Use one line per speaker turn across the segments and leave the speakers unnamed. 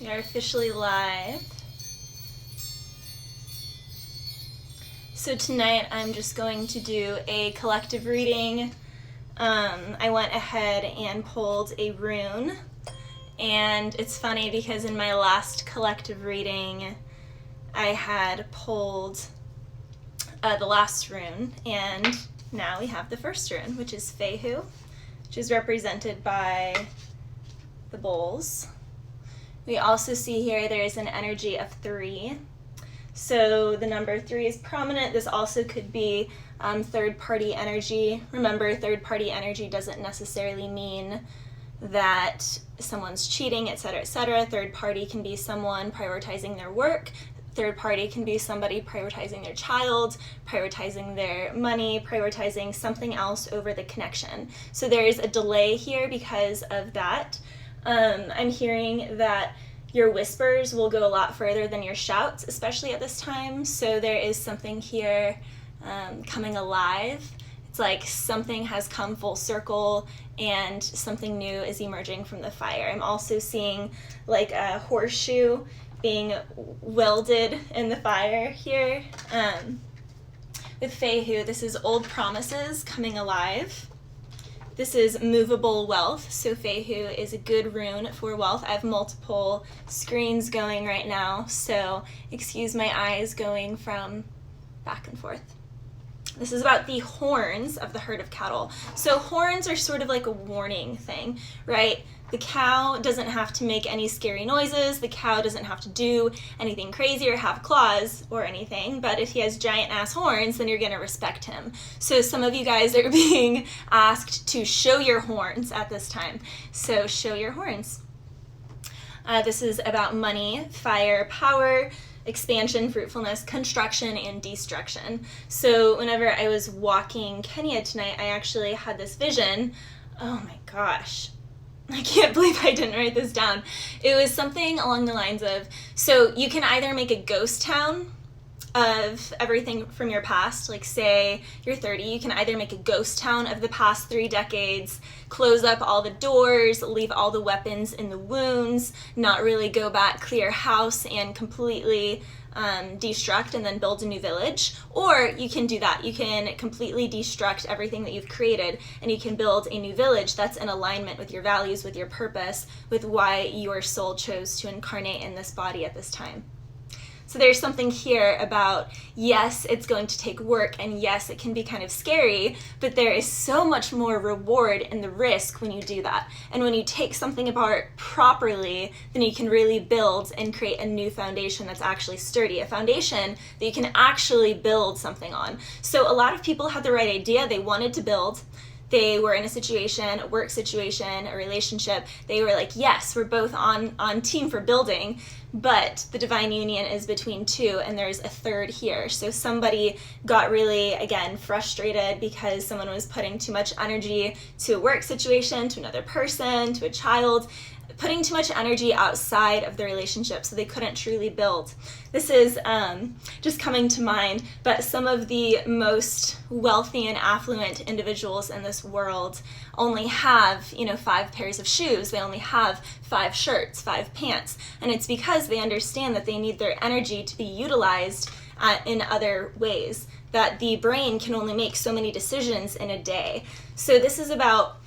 We are officially live. So tonight I'm just going to do a collective reading. I went ahead and pulled a rune, and it's funny because in my last collective reading I had pulled the last rune, and now we have the first rune, which is Fehu, which is represented by the bowls. We also see here there's an energy of 3. So the number 3 is prominent. This also could be third-party energy. Remember, third-party energy doesn't necessarily mean that someone's cheating, etc., etc. Third party can be someone prioritizing their work. Third party can be somebody prioritizing their child, prioritizing their money, prioritizing something else over the connection. So there is a delay here because of that. I'm hearing that your whispers will go a lot further than your shouts, especially at this time. So there is something here coming alive. It's like something has come full circle and something new is emerging from the fire. I'm also seeing like a horseshoe being welded in the fire here. With Fehu, this is old promises coming alive. This is movable wealth, so Fehu is a good rune for wealth. I have multiple screens going right now, so excuse my eyes going from back and forth. This is about the horns of the herd of cattle. So horns are sort of like a warning thing, right? The cow doesn't have to make any scary noises. The cow doesn't have to do anything crazy or have claws or anything. But if he has giant ass horns, then you're going to respect him. So some of you guys are being asked to show your horns at this time. So show your horns. This is about money, fire, power, expansion, fruitfulness, construction, and destruction. So whenever I was walking Kenya tonight, I actually had this vision. Oh my gosh. I can't believe I didn't write this down. It was something along the lines of, so you can either make a ghost town of everything from your past, like say you're 30, you can either make a ghost town of the past 3 decades, close up all the doors, leave all the weapons in the wounds, not really go back, clear house, and completely destruct and then build a new village. Or you can do that. You can completely destruct everything that you've created and you can build a new village that's in alignment with your values, with your purpose, with why your soul chose to incarnate in this body at this time. So there's something here about, yes, it's going to take work, and yes, it can be kind of scary, but there is so much more reward in the risk when you do that. And when you take something apart properly, then you can really build and create a new foundation that's actually sturdy, a foundation that you can actually build something on. So a lot of people had the right idea. They wanted to build. They were in a situation, a work situation, a relationship. They were like, yes, we're both on team for building, but the divine union is between 2 and there's a 3rd here. So somebody got really, again, frustrated because someone was putting too much energy to a work situation, to another person, to a child, putting too much energy outside of the relationship, so they couldn't truly build. This is just coming to mind, but some of the most wealthy and affluent individuals in this world only have, 5 pairs of shoes. They only have 5 shirts, 5 pants, and it's because they understand that they need their energy to be utilized in other ways, that the brain can only make so many decisions in a day. So this is about,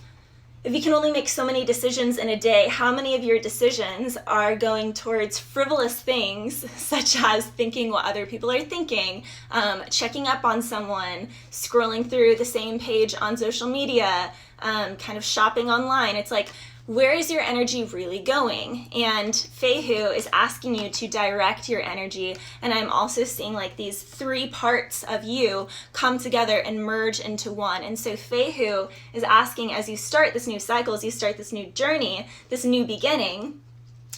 if you can only make so many decisions in a day, how many of your decisions are going towards frivolous things, such as thinking what other people are thinking, checking up on someone, scrolling through the same page on social media, kind of shopping online? It's like, where is your energy really going? And Fehu is asking you to direct your energy. And I'm also seeing like these 3 parts of you come together and merge into one. And so Fehu is asking, as you start this new cycle, as you start this new journey, this new beginning,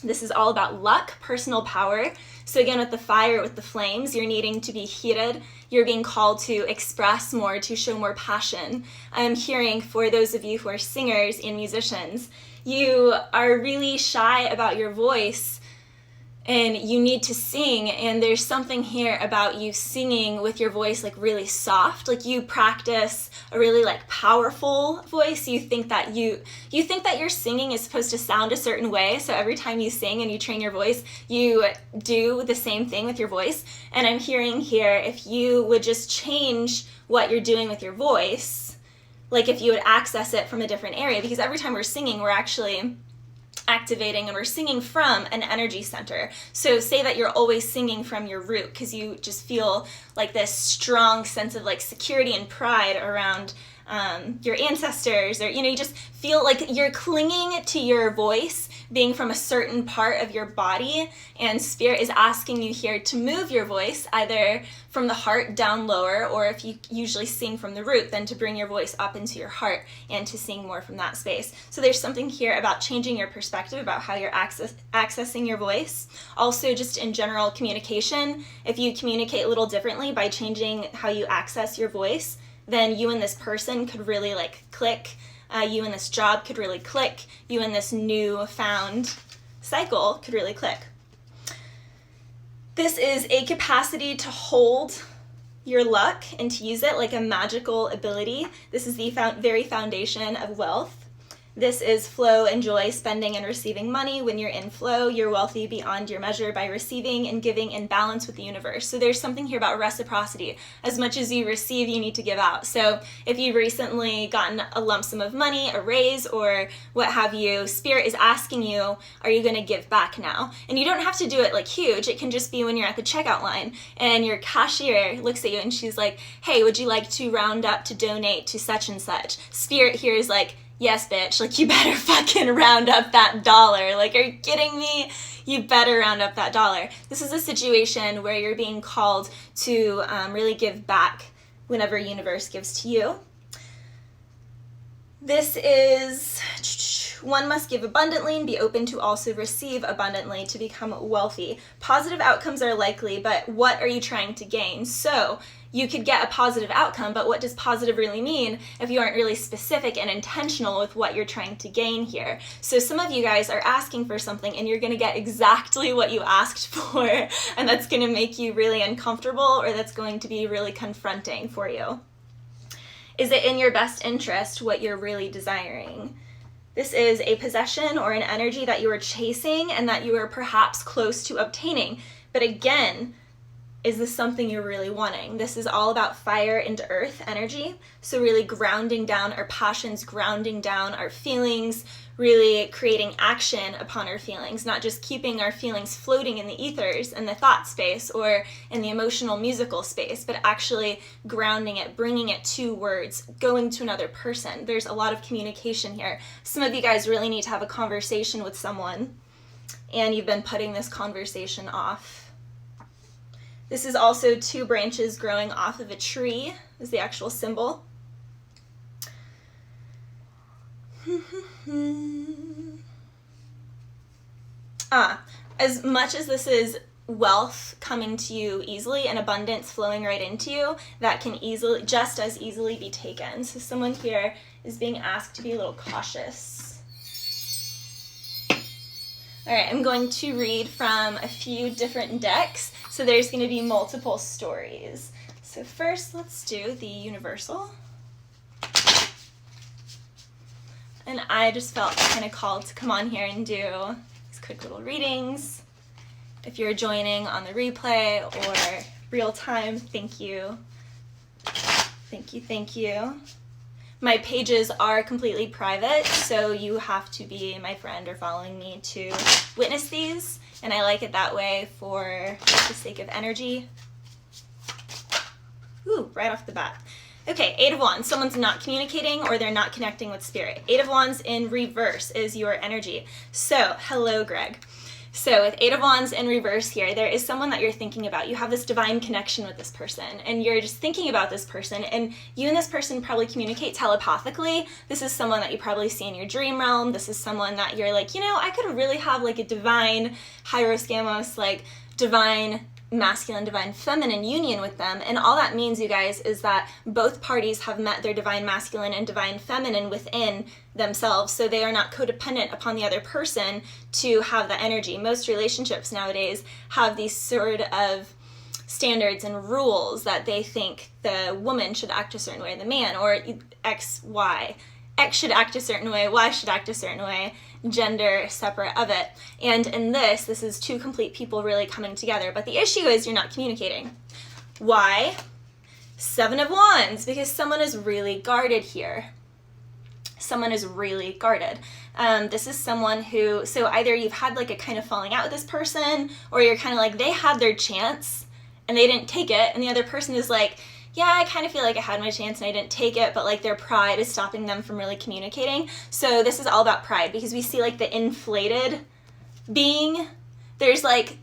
this is all about luck, personal power. So again, with the fire, with the flames, you're needing to be heated. You're being called to express more, to show more passion. I'm hearing, for those of you who are singers and musicians, you are really shy about your voice and you need to sing, and there's something here about you singing with your voice like really soft, like you practice a really like powerful voice. You think that you think that your singing is supposed to sound a certain way, so every time you sing and you train your voice, you do the same thing with your voice. And I'm hearing here, if you would just change what you're doing with your voice, like if you would access it from a different area, because every time we're singing, we're actually activating and we're singing from an energy center. So say that you're always singing from your root because you just feel like this strong sense of like security and pride around your ancestors, or you just feel like you're clinging to your voice being from a certain part of your body, and Spirit is asking you here to move your voice either from the heart down lower, or if you usually sing from the root, then to bring your voice up into your heart and to sing more from that space. So there's something here about changing your perspective about how you're accessing your voice. Also, just in general communication, if you communicate a little differently by changing how you access your voice, then you and this person could really like click. You and this job could really click. You and this new found cycle could really click. This is a capacity to hold your luck and to use it like a magical ability. This is the very foundation of wealth. This is flow and joy, spending and receiving money. When you're in flow, you're wealthy beyond your measure by receiving and giving in balance with the universe. So there's something here about reciprocity. As much as you receive, you need to give out. So if you've recently gotten a lump sum of money, a raise, or what have you, Spirit is asking you, are you going to give back now? And you don't have to do it like huge. It can just be when you're at the checkout line and your cashier looks at you and she's like, hey, would you like to round up to donate to such and such? Spirit here is like, yes, bitch, like you better fucking round up that dollar. Like, are you kidding me? You better round up that dollar. This is a situation where you're being called to really give back whenever universe gives to you. This is, one must give abundantly and be open to also receive abundantly to become wealthy. Positive outcomes are likely, but what are you trying to gain? So you could get a positive outcome, but what does positive really mean if you aren't really specific and intentional with what you're trying to gain here? So some of you guys are asking for something and you're going to get exactly what you asked for, and that's going to make you really uncomfortable, or that's going to be really confronting for you. Is it in your best interest what you're really desiring? This is a possession or an energy that you are chasing and that you are perhaps close to obtaining. But again, is this something you're really wanting? This is all about fire into earth energy. So really grounding down our passions, grounding down our feelings, really creating action upon our feelings, not just keeping our feelings floating in the ethers and the thought space or in the emotional musical space, but actually grounding it, bringing it to words, going to another person. There's a lot of communication here. Some of you guys really need to have a conversation with someone, and you've been putting this conversation off. This is also two branches growing off of a tree, is the actual symbol. As much as this is wealth coming to you easily and abundance flowing right into you, that can easily, just as easily be taken. So someone here is being asked to be a little cautious. All right, I'm going to read from a few different decks, so there's going to be multiple stories. So first, let's do the universal. And I just felt kind of called to come on here and do these quick little readings. If you're joining on the replay or real time, thank you. Thank you, thank you. My pages are completely private, so you have to be my friend or following me to witness these, and I like it that way for the sake of energy. Ooh, right off the bat. Okay, Eight of Wands. Someone's not communicating or they're not connecting with Spirit. Eight of Wands in reverse is your energy. So, hello, Greg. So with Eight of Wands in reverse here, there is someone that you're thinking about. You have this divine connection with this person, and you're just thinking about this person, and you and this person probably communicate telepathically. This is someone that you probably see in your dream realm. This is someone that you're like, I could really have like a divine, hieros gamos, like divine masculine, divine, feminine union with them. And all that means, you guys, is that both parties have met their divine masculine and divine feminine within themselves, so they are not codependent upon the other person to have that energy. Most relationships nowadays have these sort of standards and rules that they think the woman should act a certain way, the man, or X, Y. X should act a certain way, Y should act a certain way, gender separate of it. And in this is two complete people really coming together. But the issue is you're not communicating. Why? 7 of Wands, because someone is really guarded here. Someone is really guarded. This is someone who, so either you've had like a kind of falling out with this person, or you're kind of like, they had their chance and they didn't take it, and the other person is like, yeah, I kind of feel like I had my chance and I didn't take it, but like their pride is stopping them from really communicating. So this is all about pride, because we see like the inflated being. There's like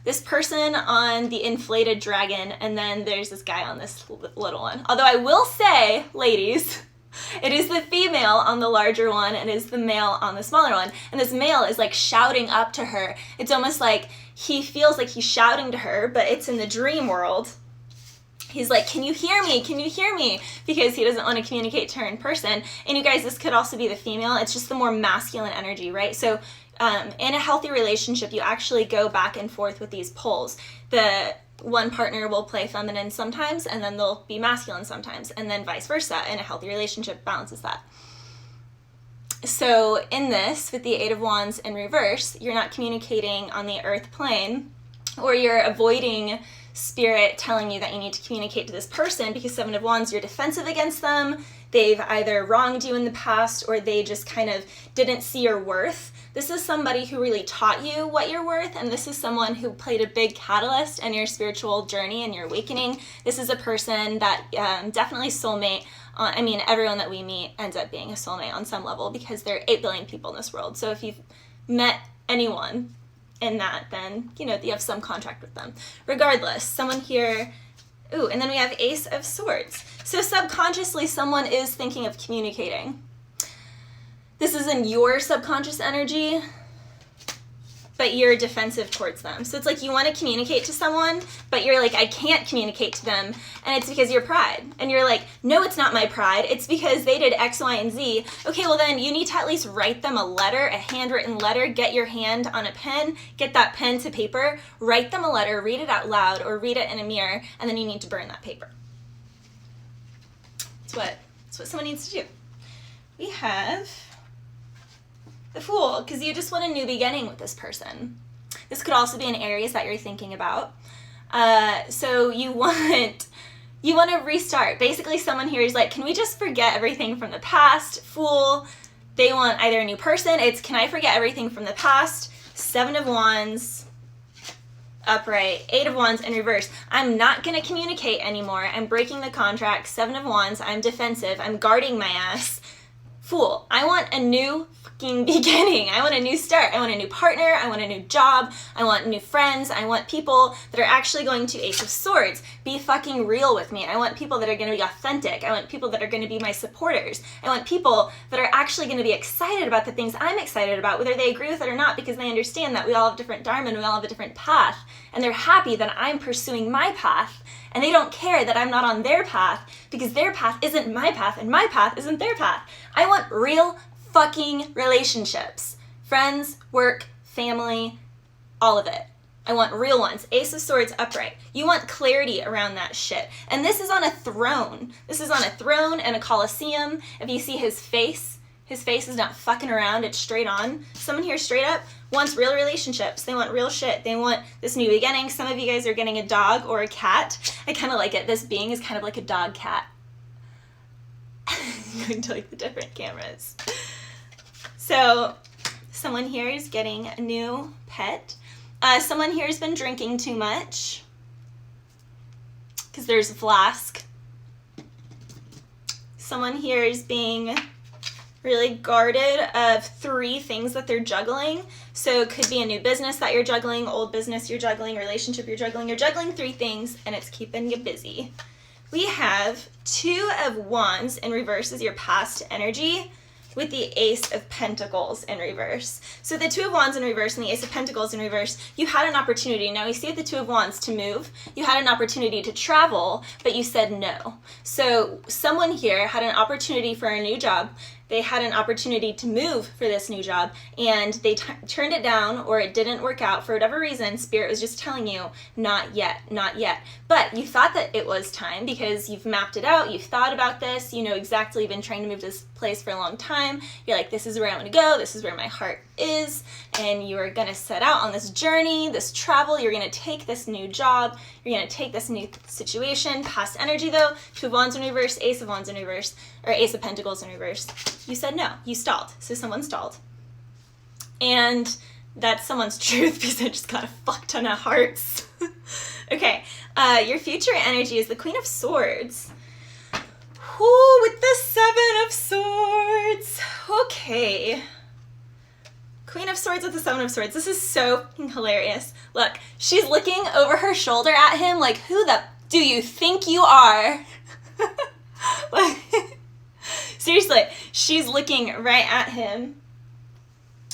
this person on the inflated dragon, and then there's this guy on this little one. Although I will say, ladies, it is the female on the larger one and it is the male on the smaller one. And this male is like shouting up to her. It's almost like he feels like he's shouting to her, but it's in the dream world. He's like, can you hear me? Can you hear me? Because he doesn't want to communicate to her in person. And you guys, this could also be the female. It's just the more masculine energy, right? So in a healthy relationship, you actually go back and forth with these poles. The one partner will play feminine sometimes, and then they'll be masculine sometimes, and then vice versa. And a healthy relationship balances that. So in this, with the 8 of Wands in reverse, you're not communicating on the earth plane, or you're avoiding spirit telling you that you need to communicate to this person, because 7 of Wands, you're defensive against them. They've either wronged you in the past, or they just kind of didn't see your worth. This is somebody who really taught you what you're worth, and this is someone who played a big catalyst in your spiritual journey and your awakening. This is a person that definitely soulmate. I mean, everyone that we meet ends up being a soulmate on some level, because there are 8 billion people in this world. So if you've met anyone in that, then, you know, you have some contract with them. Regardless, someone here, ooh, and then we have Ace of Swords. So subconsciously, someone is thinking of communicating. This is in your subconscious energy, but you're defensive towards them. So it's like you want to communicate to someone, but you're like, I can't communicate to them, and it's because of your pride. And you're like, no, it's not my pride. It's because they did X, Y, and Z. Okay, well then you need to at least write them a letter, a handwritten letter, get your hand on a pen, get that pen to paper, write them a letter, read it out loud, or read it in a mirror, and then you need to burn that paper. That's what someone needs to do. We have the Fool, because you just want a new beginning with this person. This could also be in areas that you're thinking about. So you want to restart. Basically, someone here is like, can we just forget everything from the past? Fool. They want either a new person. It's, can I forget everything from the past? 7 of Wands, upright. 8 of Wands in reverse. I'm not going to communicate anymore. I'm breaking the contract. 7 of Wands. I'm defensive. I'm guarding my ass. Fool. I want a new fucking beginning. I want a new start. I want a new partner. I want a new job. I want new friends. I want people that are actually going to Ace of Swords. Be fucking real with me. I want people that are going to be authentic. I want people that are going to be my supporters. I want people that are actually going to be excited about the things I'm excited about, whether they agree with it or not, because they understand that we all have different dharma and we all have a different path. And they're happy that I'm pursuing my path. And they don't care that I'm not on their path, because their path isn't my path and my path isn't their path. I want real fucking relationships. Friends, work, family, all of it. I want real ones. Ace of Swords upright. You want clarity around that shit. And this is on a throne. This is on a throne and a coliseum. If you see his face is not fucking around. It's straight on. Someone here straight up wants real relationships. They want real shit. They want this new beginning. Some of you guys are getting a dog or a cat. I kind of like it. This being is kind of like a dog cat. Going to like the different cameras. So someone here is getting a new pet. Someone here has been drinking too much, because there's a flask. Someone here is being really guarded of 3 things that they're juggling. So it could be a new business that you're juggling, old business you're juggling, relationship you're juggling. You're juggling 3 things, and it's keeping you busy. We have 2 of Wands in reverse as your past energy. with the Ace of Pentacles in reverse. So the Two of Wands in reverse and the Ace of Pentacles in reverse, you had an opportunity. Now you see with the Two of Wands to move, you had an opportunity to travel, but you said no. So someone here had an opportunity for a new job. They had an opportunity to move for this new job, and they turned it down, or it didn't work out for whatever reason. Spirit was just telling you, not yet, not yet. But you thought that it was time because you've mapped it out, you've thought about this, you know exactly, you've been trying to move to this place for a long time. You're like, this is where I want to go, this is where my heart is, and you are going to set out on this journey, this travel. You're going to take this new job, you're going to take this new situation. Past energy though, Two of Wands in reverse, Ace of Wands in reverse, or Ace of Pentacles in reverse. You said no, you stalled, so someone stalled. And that's someone's truth because I just got a fuck ton of hearts. Okay, your future energy is the Queen of Swords. Ooh, with the Seven of Swords. Okay. Queen of Swords with the Seven of Swords. This is so fucking hilarious. Look, she's looking over her shoulder at him like, who the do you think you are? Like, seriously, she's looking right at him.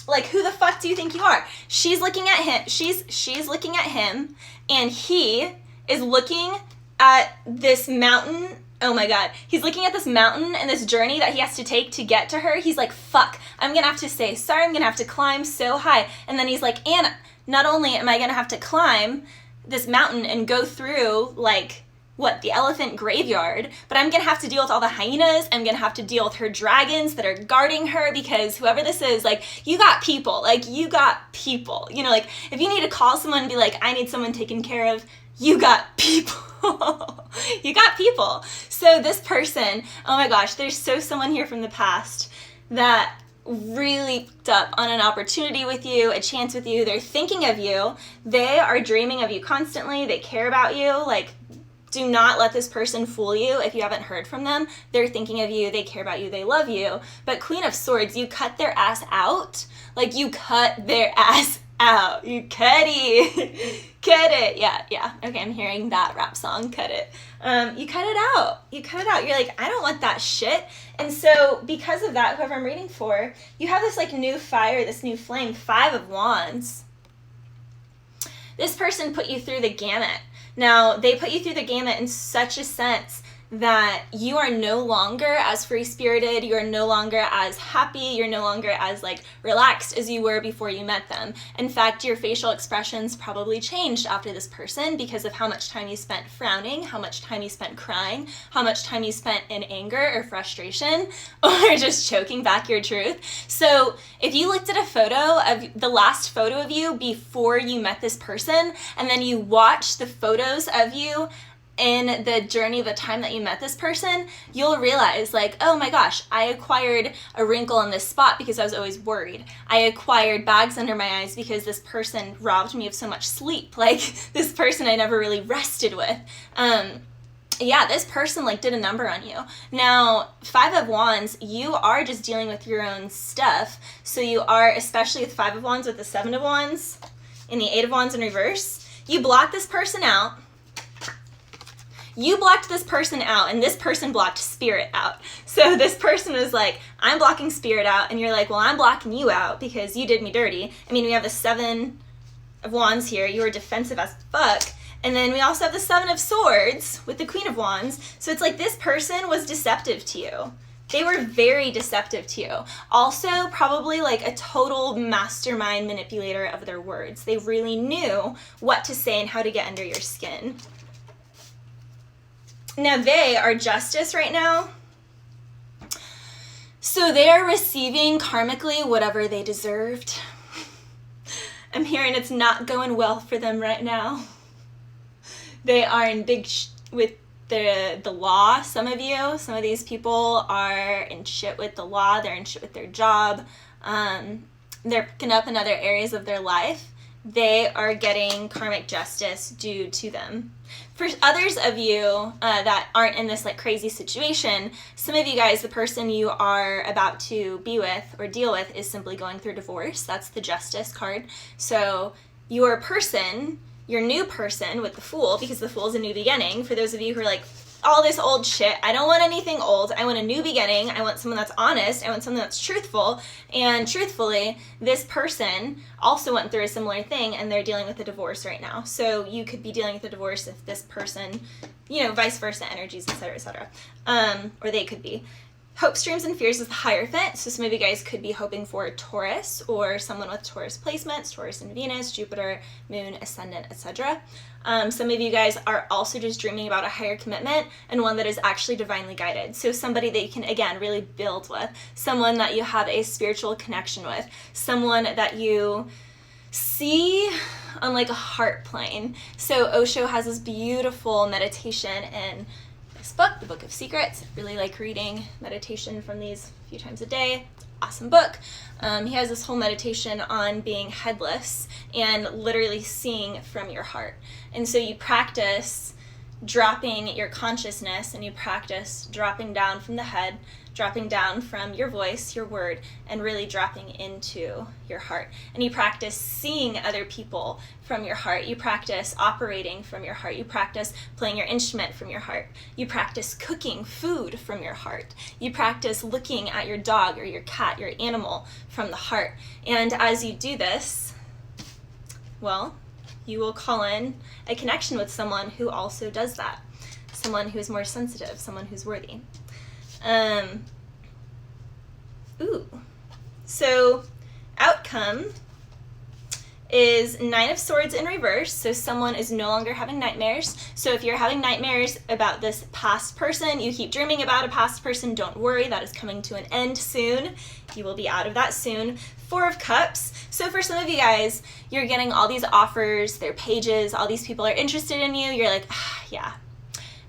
Like, who the fuck do you think you are? She's looking at him. She's looking at him, and he is looking at this mountain. Oh my God. He's looking at this mountain and this journey that he has to take to get to her. He's like, fuck, I'm gonna have to say sorry. I'm gonna have to climb so high. And then he's like, and not only am I gonna have to climb this mountain and go through, like, what, the elephant graveyard, but I'm gonna have to deal with all the hyenas. I'm gonna have to deal with her dragons that are guarding her, because whoever this is, like, you got people. Like, you got people. You know, like, if you need to call someone and be like, I need someone taken care of, you got people. You got people. So this person, oh my gosh, there's someone here from the past that really fucked up on an opportunity with you, a chance with you. They're thinking of you. They are dreaming of you constantly. They care about you. Like, do not let this person fool you if you haven't heard from them. They're thinking of you. They care about you. They love you. But Queen of Swords, you cut their ass out. Like, you cut their ass out. You cut it. Cut it. Yeah. Okay, I'm hearing that rap song. Cut it. You cut it out. You cut it out. You're like, I don't want that shit. And so because of that, whoever I'm reading for, you have this like new fire, this new flame, Five of Wands. This person put you through the gamut. Now, they put you through the gamut in such a sense that you are no longer as free-spirited, you are no longer as happy, you're no longer as like relaxed as you were before you met them. In fact, your facial expressions probably changed after this person because of how much time you spent frowning, how much time you spent crying, how much time you spent in anger or frustration, or just choking back your truth. So if you looked at a photo of the last photo of you before you met this person, and then you watch the photos of you in the journey of the time that you met this person, you'll realize like, oh my gosh, I acquired a wrinkle in this spot because I was always worried. I acquired bags under my eyes because this person robbed me of so much sleep. Like, this person I never really rested with. Yeah, this person like did a number on you. Now, Five of Wands, you are just dealing with your own stuff. So you are, especially with Five of Wands, with the Seven of Wands, and the Eight of Wands in reverse, you block this person out. You blocked this person out, and this person blocked Spirit out. So this person was like, I'm blocking Spirit out, and you're like, well, I'm blocking you out because you did me dirty. I mean, we have the Seven of Wands here. You were defensive as fuck. And then we also have the Seven of Swords with the Queen of Wands. So it's like this person was deceptive to you. They were very deceptive to you. Also, probably like a total mastermind manipulator of their words. They really knew what to say and how to get under your skin. Now, they are justice right now. So they are receiving karmically whatever they deserved. I'm hearing it's not going well for them right now. They are in big with the law, some of these people are in shit with the law, they're in shit with their job, they're picking up in other areas of their life. They are getting karmic justice due to them. For others of you that aren't in this like crazy situation, some of you guys, the person you are about to be with or deal with is simply going through divorce. That's the Justice card. So your person, your new person with the Fool, because the Fool is a new beginning, for those of you who are like all this old shit. I don't want anything old. I want a new beginning. I want someone that's honest. I want someone that's truthful. And truthfully, this person also went through a similar thing and they're dealing with a divorce right now. So you could be dealing with a divorce if this person, you know, vice versa energies, etc., etc. Or they could be. Hopes, dreams, and fears is the Hierophant. So some of you guys could be hoping for a Taurus or someone with Taurus placements, Taurus and Venus, Jupiter, Moon, Ascendant, etc. Some of you guys are also just dreaming about a higher commitment and one that is actually divinely guided. So somebody that you can, again, really build with, someone that you have a spiritual connection with, someone that you see on like a heart plane. So Osho has this beautiful meditation in this book, The Book of Secrets. I really like reading meditation from these a few times a day. Awesome book. He has this whole meditation on being headless and literally seeing from your heart. And so you practice dropping your consciousness and you practice dropping down from the head, dropping down from your voice, your word, and really dropping into your heart. And you practice seeing other people from your heart. You practice operating from your heart. You practice playing your instrument from your heart. You practice cooking food from your heart. You practice looking at your dog or your cat, your animal, from the heart. And as you do this, well, you will call in a connection with someone who also does that. Someone who's more sensitive, someone who's worthy. So outcome is 9 of Swords in reverse. So someone is no longer having nightmares. So if you're having nightmares about this past person, you keep dreaming about a past person, don't worry, that is coming to an end soon. You will be out of that soon. 4 of Cups. So for some of you guys, you're getting all these offers, their pages, all these people are interested in you. You're like, yeah.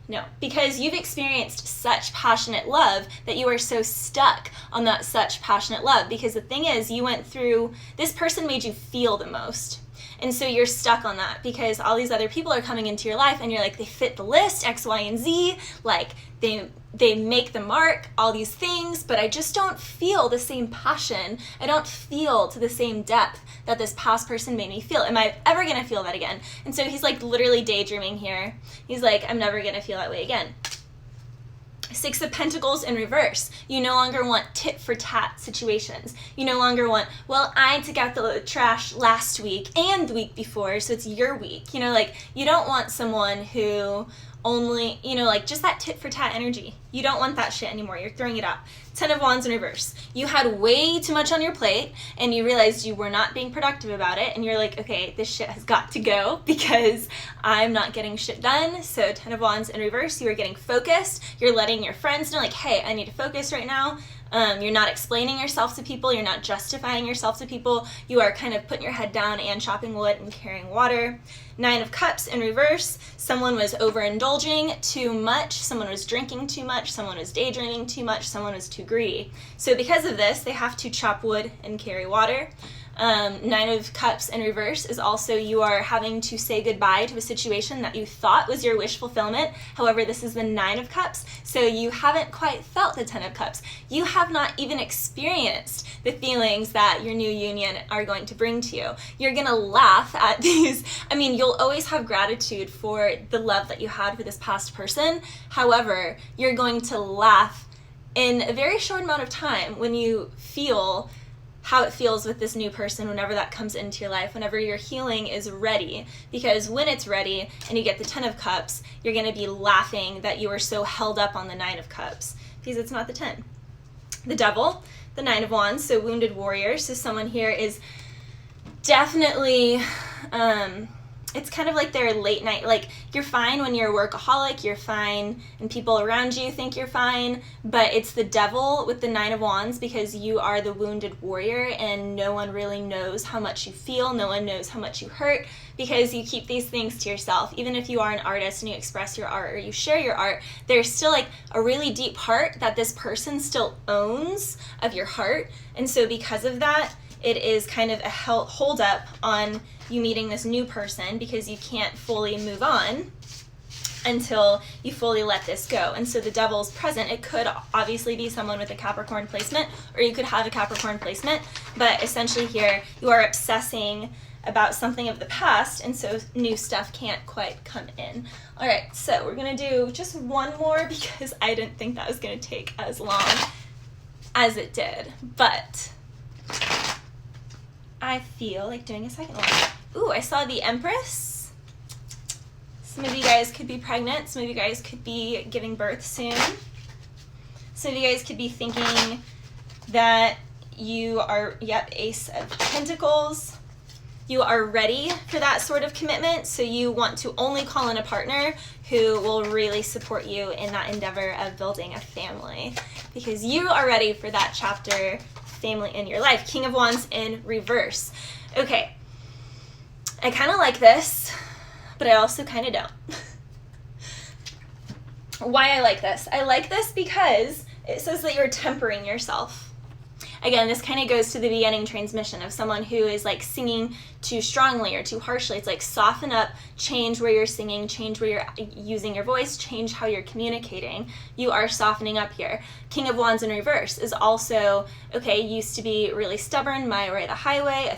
No, because you've experienced such passionate love that you are so stuck on that such passionate love. Because the thing is, you went through, this person made you feel the most. And so you're stuck on that because all these other people are coming into your life and you're like, they fit the list, X, Y, and Z. Like they make the mark, all these things, but I just don't feel the same passion. I don't feel to the same depth that this past person made me feel. Am I ever gonna feel that again? And so he's like literally daydreaming here. He's like, I'm never gonna feel that way again. 6 of Pentacles in reverse. You no longer want tit for tat situations. You no longer want, well, I took out the trash last week and the week before, so it's your week. You know, like, you don't want someone who only, you know, like just that tit for tat energy. You don't want that shit anymore. You're throwing it out. 10 of Wands in reverse. You had way too much on your plate and you realized you were not being productive about it and you're like, okay, this shit has got to go because I'm not getting shit done. So 10 of Wands in reverse, you are getting focused. You're letting your friends know like, hey, I need to focus right now. You're not explaining yourself to people. You're not justifying yourself to people. You are kind of putting your head down and chopping wood and carrying water. 9 of Cups in reverse. Someone was overindulging too much. Someone was drinking too much. Someone was daydreaming too much. Someone was too greedy. So because of this, they have to chop wood and carry water. 9 of Cups in reverse is also you are having to say goodbye to a situation that you thought was your wish fulfillment. However, this is the 9 of Cups, so you haven't quite felt the 10 of Cups. You have not even experienced the feelings that your new union are going to bring to you. You're gonna laugh at these. I mean, you'll always have gratitude for the love that you had for this past person. However, you're going to laugh in a very short amount of time when you feel how it feels with this new person whenever that comes into your life, whenever your healing is ready. Because when it's ready and you get the 10 of Cups, you're going to be laughing that you were so held up on the 9 of Cups because it's not the 10. The Devil, the 9 of Wands, so wounded warrior. So someone here is definitely, it's kind of like their late night, like you're fine when you're a workaholic, you're fine and people around you think you're fine, but it's the Devil with the 9 of Wands because you are the wounded warrior and no one really knows how much you feel, no one knows how much you hurt because you keep these things to yourself. Even if you are an artist and you express your art or you share your art, there's still like a really deep part that this person still owns of your heart. And so because of that, it is kind of a hold up on you meeting this new person because you can't fully move on until you fully let this go. And so the Devil's present. It could obviously be someone with a Capricorn placement, or you could have a Capricorn placement, but essentially here you are obsessing about something of the past, and so new stuff can't quite come in. All right, so we're gonna do just one more because I didn't think that was gonna take as long as it did, but I feel like doing a second one. Ooh, I saw the Empress. Some of you guys could be pregnant. Some of you guys could be giving birth soon. Some of you guys could be thinking that you are, Ace of Pentacles. You are ready for that sort of commitment, so you want to only call in a partner who will really support you in that endeavor of building a family, because you are ready for that chapter, family in your life. King of Wands in reverse. Okay, I kind of like this, but I also kind of don't. Why I like this? I like this because it says that you're tempering yourself. Again, this kind of goes to the beginning transmission of someone who is like singing too strongly or too harshly. It's like soften up, change where you're singing, change where you're using your voice, change how you're communicating. You are softening up here. King of Wands in reverse is also, okay, used to be really stubborn, my way or the highway,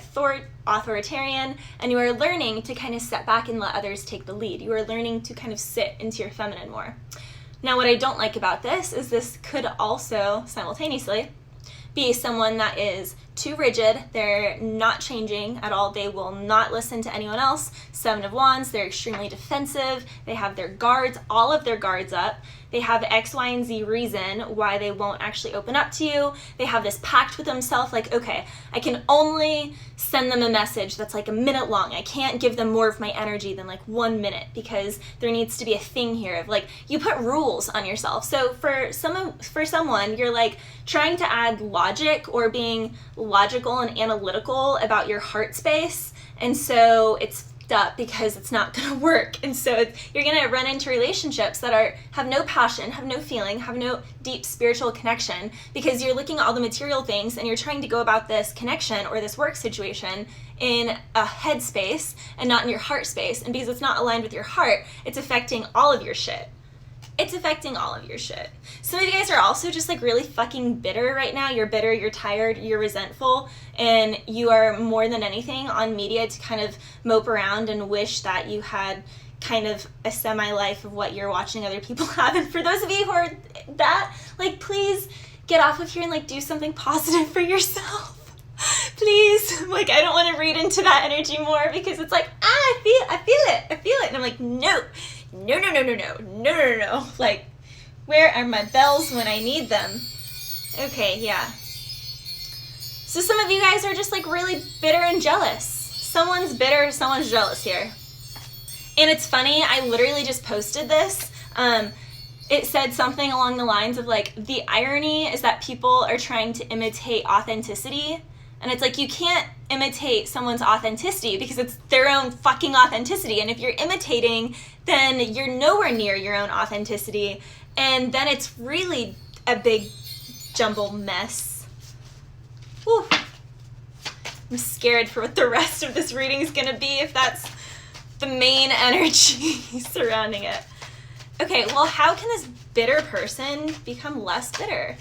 authoritarian, and you are learning to kind of step back and let others take the lead. You are learning to kind of sit into your feminine more. Now, what I don't like about this is this could also simultaneously be someone that is too rigid. They're not changing at all. They will not listen to anyone else. Seven of Wands, they're extremely defensive. They have their guards, all of their guards up. They have X, Y, and Z reason why they won't actually open up to you. They have this pact with themselves, like, okay, I can only send them a message that's like a minute long. I can't give them more of my energy than like 1 minute, because there needs to be a thing here of like, you put rules on yourself. So for someone, you're like trying to add logic or being logical and analytical about your heart space, and so it's up because it's not going to work. And so you're going to run into relationships that have no passion, have no feeling, have no deep spiritual connection, because you're looking at all the material things and you're trying to go about this connection or this work situation in a head space and not in your heart space. And because it's not aligned with your heart, it's affecting all of your shit. It's affecting all of your shit. Some of you guys are also just like really fucking bitter right now. You're bitter, you're tired, you're resentful, and you are more than anything on media to kind of mope around and wish that you had kind of a semi-life of what you're watching other people have. And for those of you who are that, like, please get off of here and like do something positive for yourself. Please. Like, I don't want to read into that energy more, because it's like, I feel it. And I'm like, no. Like, where are my bells when I need them? Okay, yeah. So some of you guys are just like really bitter and jealous. Someone's bitter, someone's jealous here. And it's funny, I literally just posted this. It said something along the lines of like, the irony is that people are trying to imitate authenticity. And it's like, you can't imitate someone's authenticity because it's their own fucking authenticity. And if you're imitating, then you're nowhere near your own authenticity. And then it's really a big jumbled mess. Whew. I'm scared for what the rest of this reading is going to be, if that's the main energy surrounding it. Okay, well, how can this bitter person become less bitter?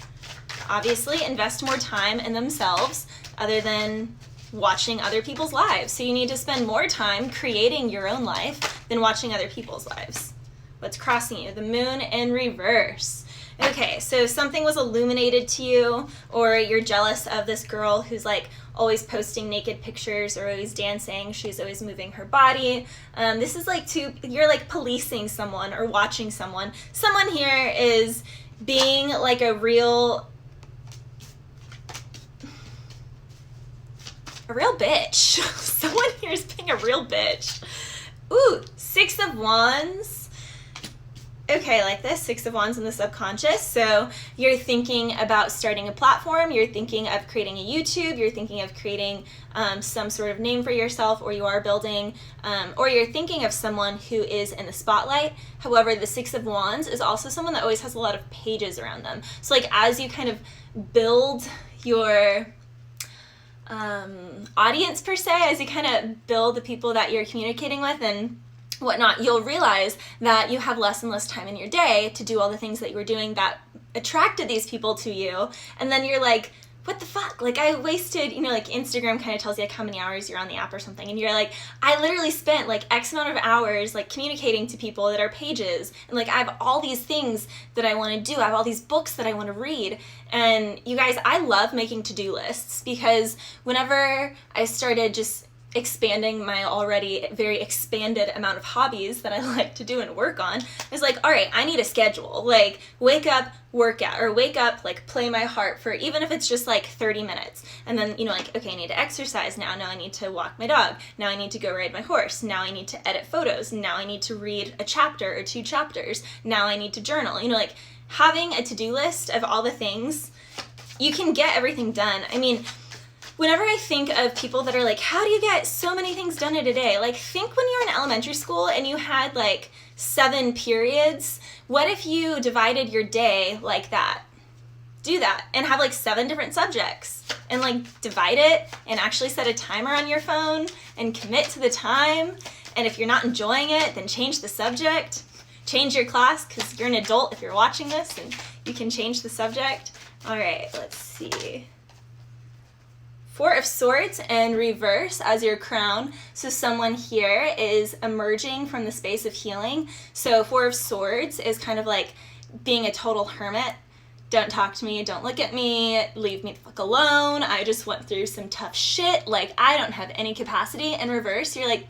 Obviously, invest more time in themselves other than watching other people's lives. So you need to spend more time creating your own life than watching other people's lives. What's crossing you? The moon in reverse. Okay, so something was illuminated to you, or you're jealous of this girl who's like always posting naked pictures or always dancing. She's always moving her body. This is like you're like policing someone or watching someone. Someone here is being like a real bitch. Someone here is being a real bitch. Ooh, Six of Wands. Okay, like this, Six of Wands in the subconscious. So you're thinking about starting a platform, you're thinking of creating a YouTube, you're thinking of creating some sort of name for yourself, or you are building, or you're thinking of someone who is in the spotlight. However, the Six of Wands is also someone that always has a lot of pages around them. So like as you kind of build your audience per se, as you kind of build the people that you're communicating with and whatnot, you'll realize that you have less and less time in your day to do all the things that you were doing that attracted these people to you. And then you're like what the fuck? Like, I wasted, you know, like, Instagram kind of tells you, like, how many hours you're on the app or something, and you're like, I literally spent, like, X amount of hours, like, communicating to people that are pages, and, like, I have all these things that I want to do, I have all these books that I want to read, and you guys, I love making to-do lists, because whenever I started just expanding my already very expanded amount of hobbies that I like to do and work on, it's like, all right, I need a schedule. Like, wake up, workout, or wake up, like, play my heart for, even if it's just like 30 minutes. And then, you know, like, okay, I need to exercise now. Now I need to walk my dog. Now I need to go ride my horse. Now I need to edit photos. Now I need to read a chapter or 2 chapters. Now I need to journal. You know, like, having a to-do list of all the things, you can get everything done. I mean, whenever I think of people that are like, how do you get so many things done in a day? Like, think when you were in elementary school and you had like 7 periods. What if you divided your day like that? Do that and have like 7 different subjects and like divide it and actually set a timer on your phone and commit to the time. And if you're not enjoying it, then change the subject. Change your class, because you're an adult if you're watching this, and you can change the subject. All right, let's see. 4 of Swords and reverse as your crown. So someone here is emerging from the space of healing. So 4 of Swords is kind of like being a total hermit. Don't talk to me, don't look at me, leave me the fuck alone. I just went through some tough shit. Like, I don't have any capacity. And reverse, you're like,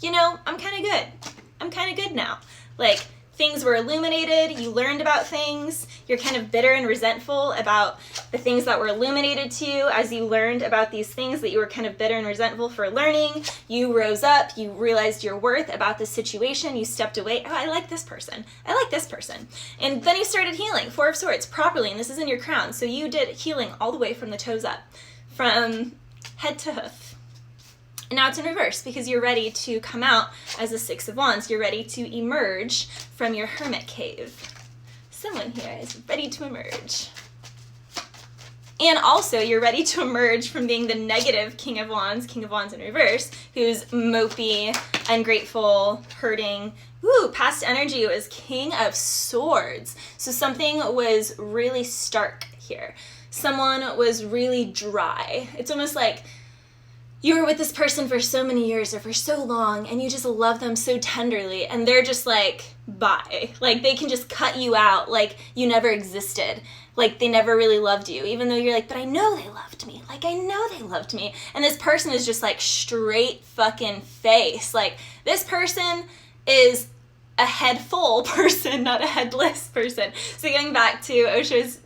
you know, I'm kind of good. I'm kind of good now. Like, things were illuminated, you learned about things, you're kind of bitter and resentful about the things that were illuminated to you as you learned about these things that you were kind of bitter and resentful for learning. You rose up, you realized your worth about the situation, you stepped away. Oh, I like this person. I like this person. And then you started healing, 4 of Swords, properly, and this is in your crown. So you did healing all the way from the toes up, from head to hoof. And now it's in reverse because you're ready to come out as a 6 of Wands. You're ready to emerge from your hermit cave. Someone here is ready to emerge. And also, you're ready to emerge from being the negative King of Wands in reverse, who's mopey, ungrateful, hurting. Ooh, past energy was King of Swords. So something was really stark here. Someone was really dry. It's almost like you were with this person for so many years or for so long and you just love them so tenderly and they're just like, bye. Like, they can just cut you out like you never existed. Like, they never really loved you, even though you're like, but I know they loved me. Like, I know they loved me. And this person is just like straight fucking face. Like, this person is a head full person, not a headless person. So going back to Osho's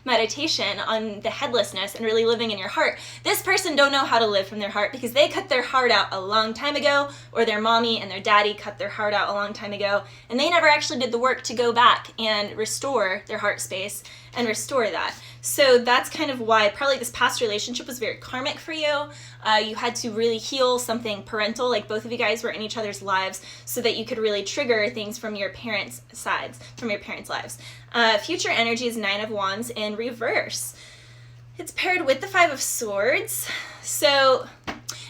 meditation on the headlessness and really living in your heart, this person don't know how to live from their heart because they cut their heart out a long time ago, or their mommy and their daddy cut their heart out a long time ago, and they never actually did the work to go back and restore their heart space and restore that. So that's kind of why probably this past relationship was very karmic for you. You had to really heal something parental, like both of you guys were in each other's lives, so that you could really trigger things from your parents' sides, from your parents' lives. Future energy is 9 of Wands in reverse. It's paired with the 5 of Swords. So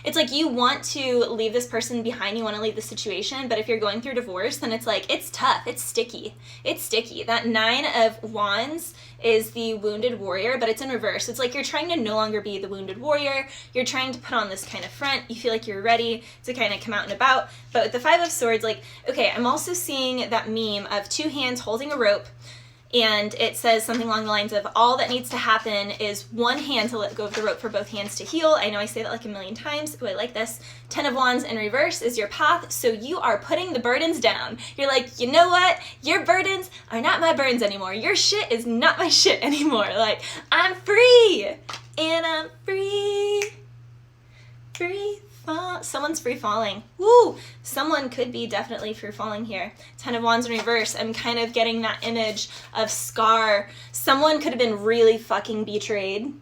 it's like you want to leave this person behind, you want to leave the situation, but if you're going through divorce, then it's like, it's tough, it's sticky. It's sticky. That 9 of Wands is the wounded warrior, but it's in reverse. It's like you're trying to no longer be the wounded warrior. You're trying to put on this kind of front. You feel like you're ready to kind of come out and about. But with the 5 of Swords, like, okay, I'm also seeing that meme of 2 hands holding a rope, and it says something along the lines of, all that needs to happen is 1 hand to let go of the rope for both hands to heal. I know I say that like a million times. Ooh, I like this. 10 of Wands in reverse is your path, so you are putting the burdens down. You're like, you know what? Your burdens are not my burdens anymore. Your shit is not my shit anymore. Like, I'm free, and I'm free. Free. Someone's free falling. Woo! Someone could be definitely free falling here. 10 of Wands in reverse. I'm kind of getting that image of Scar. Someone could have been really fucking betrayed.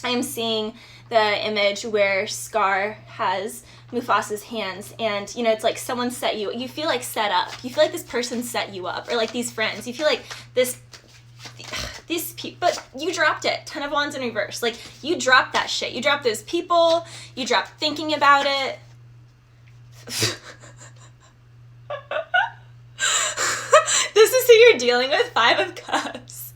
I am seeing the image where Scar has Mufasa's hands, and you know, it's like someone set you. You feel like set up. You feel like this person set you up, or like these friends. You feel like these people, but you dropped it. 10 of Wands in reverse. Like, you dropped that shit. You dropped those people. You dropped thinking about it. This is who you're dealing with. 5 of Cups.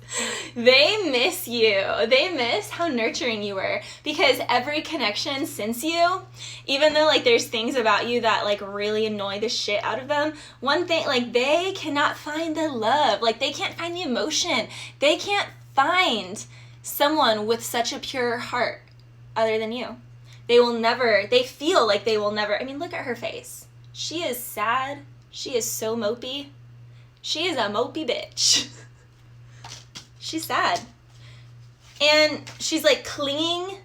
They miss you. They miss how nurturing you were, because every connection since you, even though like there's things about you that like really annoy the shit out of them, one thing, like they cannot find the love, like they can't find the emotion. They can't find someone with such a pure heart other than you. They will never, they feel like they will never, I mean, look at her face. She is sad. She is so mopey. She is a mopey bitch. She's sad. And she's like clinging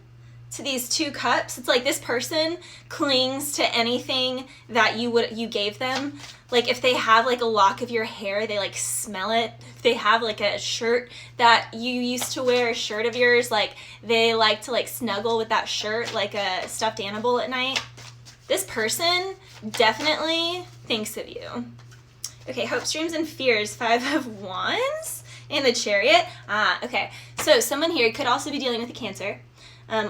to these two cups. It's like this person clings to anything that you gave them. Like if they have like a lock of your hair, they like smell it. If they have like a shirt that you used to wear, a shirt of yours, like they like to like snuggle with that shirt like a stuffed animal at night. This person definitely thinks of you. Okay, hopes, dreams, and fears, 5 of Wands, and the Chariot. Okay, so someone here could also be dealing with a Cancer,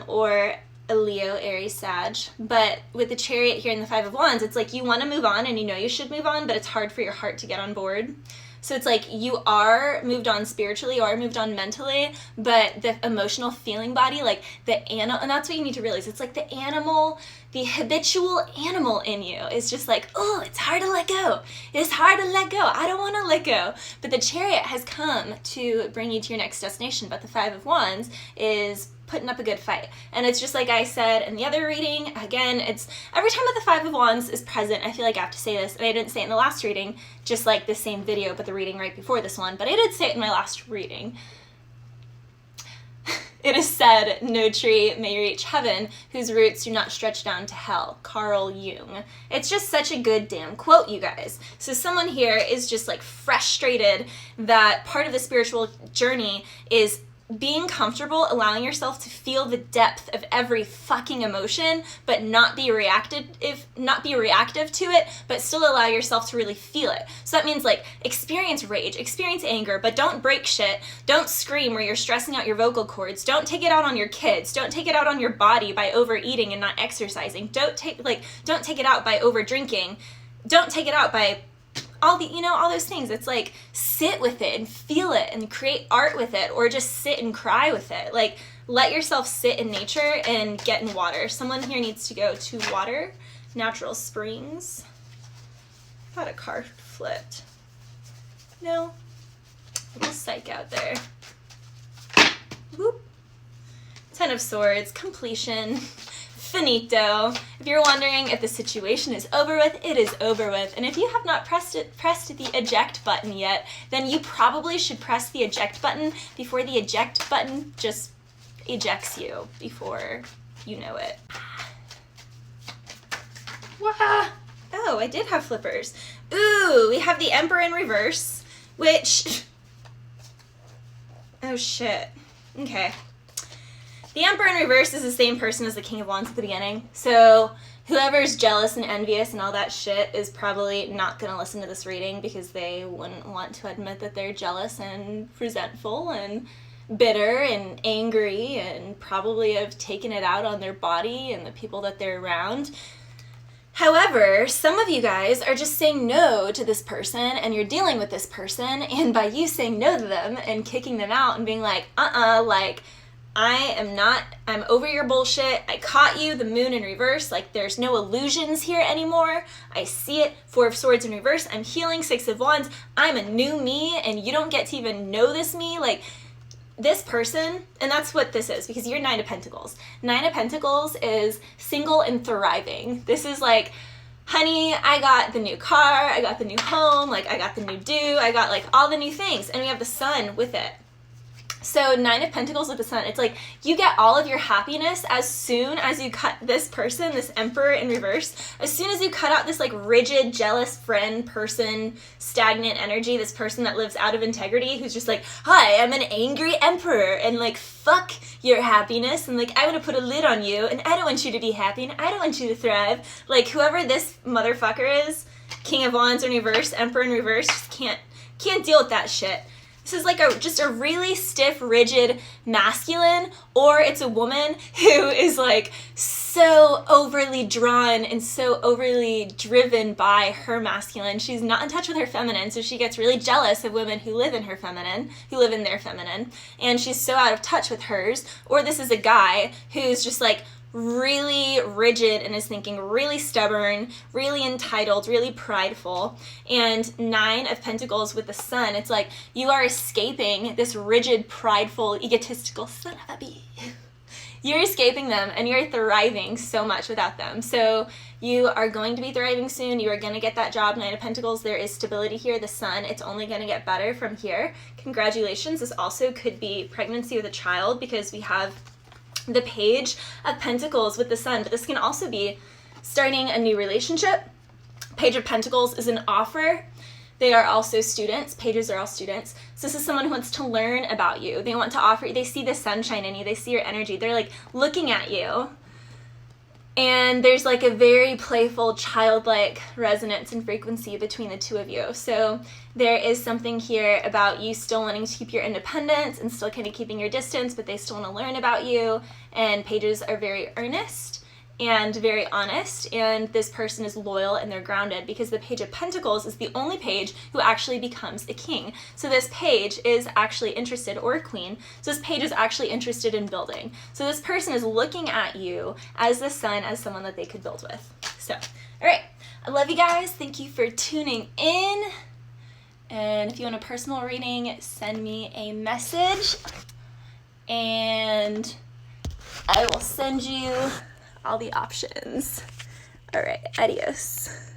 or a Leo, Aries, Sag, but with the Chariot here in the 5 of Wands, it's like you want to move on and you know you should move on, but it's hard for your heart to get on board. So it's like you are moved on spiritually, you are moved on mentally, but the emotional feeling body, like the animal, and that's what you need to realize. It's like the animal, the habitual animal in you is just like, oh, it's hard to let go. It's hard to let go. I don't want to let go. But the Chariot has come to bring you to your next destination. But the 5 of Wands is putting up a good fight. And it's just like I said in the other reading, again, it's every time that the 5 of Wands is present, I feel like I have to say this, and I didn't say it in the last reading, just like the same video, but the reading right before this one, but I did say it in my last reading. It is said, no tree may reach heaven whose roots do not stretch down to hell. Carl Jung. It's just such a good damn quote, you guys. So someone here is just like frustrated that part of the spiritual journey is being comfortable, allowing yourself to feel the depth of every fucking emotion, but not be reactive to it, but still allow yourself to really feel it. So that means like experience rage, experience anger, but don't break shit. Don't scream where you're stressing out your vocal cords. Don't take it out on your kids. Don't take it out on your body by overeating and not exercising. Don't take it out by over drinking. Don't take it out by all those things. It's like sit with it and feel it and create art with it, or just sit and cry with it. Like let yourself sit in nature and get in water. Someone here needs to go to water, natural springs. I thought a card flipped. No, a little psych out there. Whoop. 10 of Swords, completion. Finito. If you're wondering if the situation is over with, it is over with. And if you have not pressed the eject button yet, then you probably should press the eject button before the eject button just ejects you before you know it. Wah! Oh, I did have flippers. Ooh, we have the Emperor in reverse, which... Oh shit. Okay. The Emperor in reverse is the same person as the King of Wands at the beginning. So whoever's jealous and envious and all that shit is probably not going to listen to this reading because they wouldn't want to admit that they're jealous and resentful and bitter and angry and probably have taken it out on their body and the people that they're around. However, some of you guys are just saying no to this person and you're dealing with this person, and by you saying no to them and kicking them out and being like, like, I'm over your bullshit. I caught you, the moon in reverse. Like, there's no illusions here anymore. I see it. 4 of Swords in reverse. I'm healing. 6 of Wands. I'm a new me, and you don't get to even know this me. Like, this person, and that's what this is, because you're 9 of Pentacles. 9 of Pentacles is single and thriving. This is like, honey, I got the new car, I got the new home, like, I got the new do, I got, like, all the new things, and we have the sun with it. So 9 of Pentacles with the sun, it's like you get all of your happiness as soon as you cut this person, this Emperor in reverse, as soon as you cut out this like rigid, jealous friend, person, stagnant energy, this person that lives out of integrity, who's just like, hi, I'm an angry Emperor, and like, fuck your happiness, and like, I want to put a lid on you, and I don't want you to be happy, and I don't want you to thrive. Like, whoever this motherfucker is, King of Wands in reverse, Emperor in reverse, just can't deal with that shit. This is like just a really stiff, rigid masculine, or it's a woman who is like so overly drawn and so overly driven by her masculine. She's not in touch with her feminine, so she gets really jealous of women who live in their feminine, and she's so out of touch with hers. Or this is a guy who's just like really rigid in his thinking, really stubborn, really entitled, really prideful. And 9 of Pentacles with the Sun, it's like you are escaping this rigid, prideful, egotistical son of a bee. You're escaping them and you're thriving so much without them. So you are going to be thriving soon. You are going to get that job. 9 of Pentacles, there is stability here. The Sun, it's only going to get better from here. Congratulations. This also could be pregnancy with a child because we have the Page of Pentacles with the Sun, but this can also be starting a new relationship. Page of Pentacles is an offer. They are also students. Pages are all students. So this is someone who wants to learn about you. They want to offer, they see the sunshine in you. They see your energy. They're like looking at you. And there's like a very playful, childlike resonance and frequency between the two of you. So there is something here about you still wanting to keep your independence and still kind of keeping your distance, but they still want to learn about you. And pages are very earnest and very honest, and this person is loyal and they're grounded because the Page of Pentacles is the only page who actually becomes a king. So this page is actually interested, or a queen, so this page is actually interested in building. So this person is looking at you as the Sun, as someone that they could build with. So, all right, I love you guys. Thank you for tuning in. And if you want a personal reading, send me a message and I will send you all the options. All right, adios.